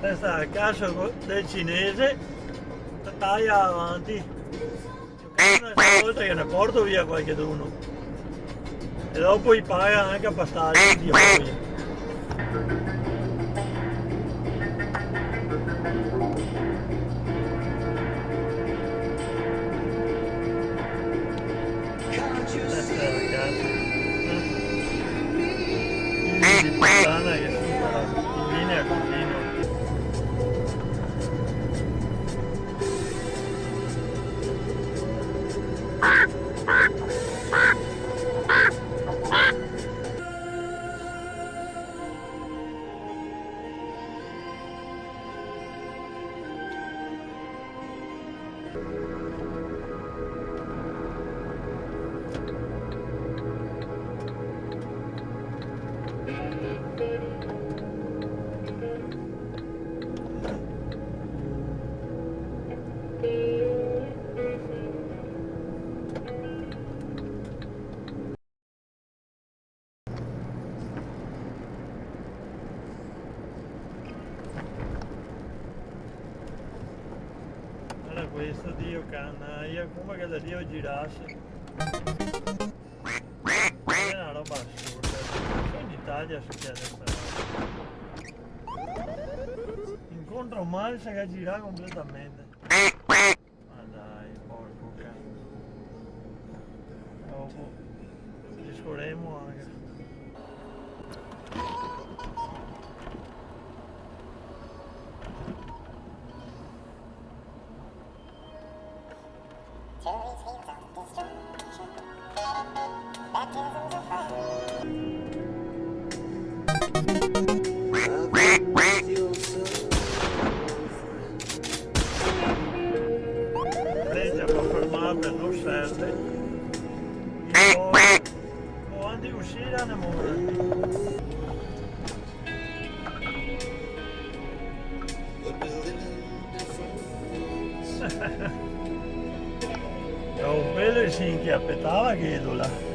Questa è la casa del cinese, taglia avanti. Una volta che ne porto via qualcheduno. E dopo gli paga anche a passare di oggi. Questa è la casa. Di puttana che supera in linea continua. Era questo, Dio canaglia, come che da Dio girasse. È una roba assurda. In Italia succede questa roba. Incontra un mare se che gira completamente. Ma dai, porco cane. Dopo ci scorremo anche. Freccia per fermare per non serve. O anche uscire ne muore. È un bello e si inchiappettava che là.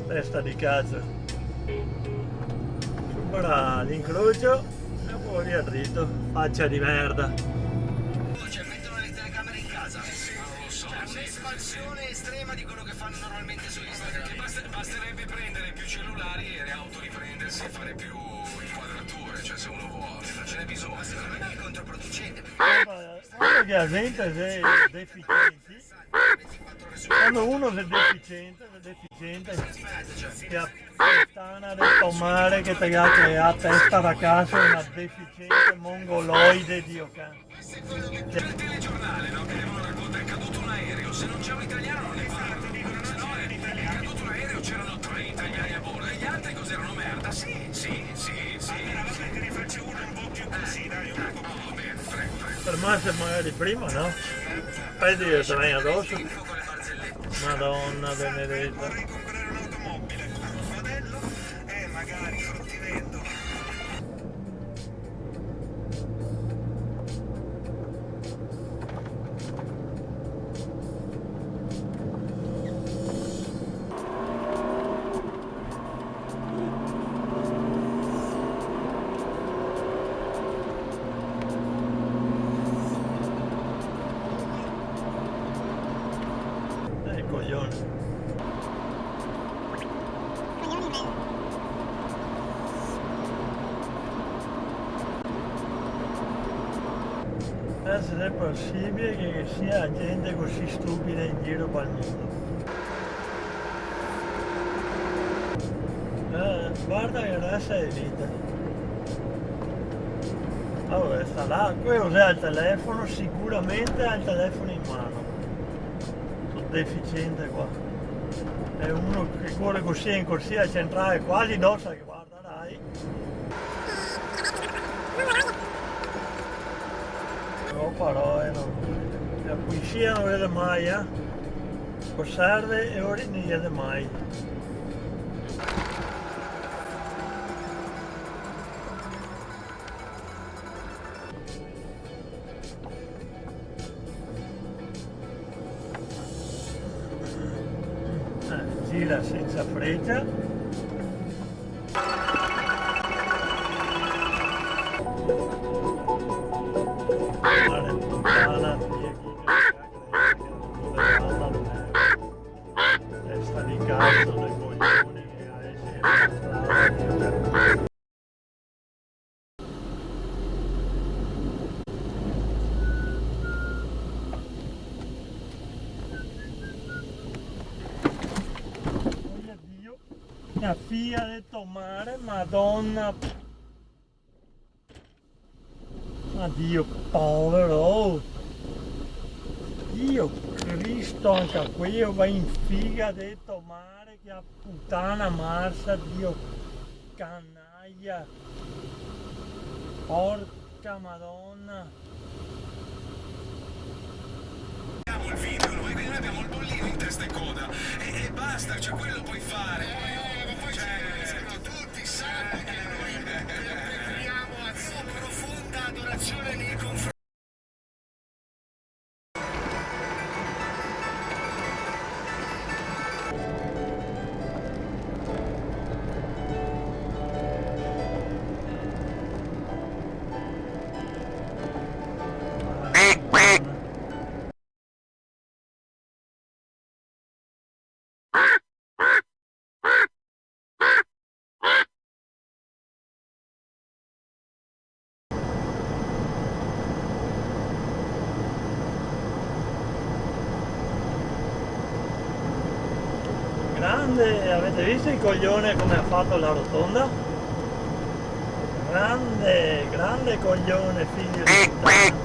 Testa di cazzo. Supera l'incrocio e poi via dritto, faccia di merda. Cioè, mettono le telecamere in casa? Non lo so. Cioè, un'espansione estrema di quello che fanno normalmente su Instagram. Basterebbe prendere più cellulari e autoriprendersi e fare più inquadrature, cioè se uno vuole, non ce n'è bisogno. Ma secondo me è controproducente. Guarda che la gente è deficienti. Quando uno è deficiente, che puttana del tomare che ti ha a testa da casa una deficiente mongoloide Dio cane. Questo è quello che c'è il telegiornale, no? Che devono raccontare, è caduto un aereo, se non c'è un italiano non ne parla. Se no è caduto un aereo, c'erano 3 italiani a bordo e gli altri cos'erano merda? Sì. Allora vabbè, te ne faccio una un po' più così, dai, un po' più. Va bene, prego. Fermarsi magari prima, no? Poi ti treni addosso. Con le barzellette. Madonna benedetta. Vorrei comprare un'automobile con mio fratello e magari fruttivendo. Coglione. Se è possibile che ci sia gente così stupida in giro per il mondo. Guarda che razza è vita. Allora, sta là, quello che ha il telefono, sicuramente ha il telefono in mano. Sono deficiente qua. È uno che corre così in corsia centrale, quasi dossa che guarda, dai. No parole, no. La poesia non vede mai, Osserve e ora non vede mai. gira senza freccia. Testa di cazzo dei coglioni che esce la strada. Dio, la figlia del tomare, madonna. Addio, povero. Dio Cristo, anche qui va in figa detto mare, che a puttana marsa, Dio canaglia, porca madonna. Abbiamo il video, noi abbiamo il bollino in testa e coda e basta, cioè quello puoi fare. Ma poi tutti sanno che noi perpetriamo a profonda adorazione nei confronti. Grande, avete visto il coglione come ha fatto la rotonda? Grande, grande coglione, figlio di puttana.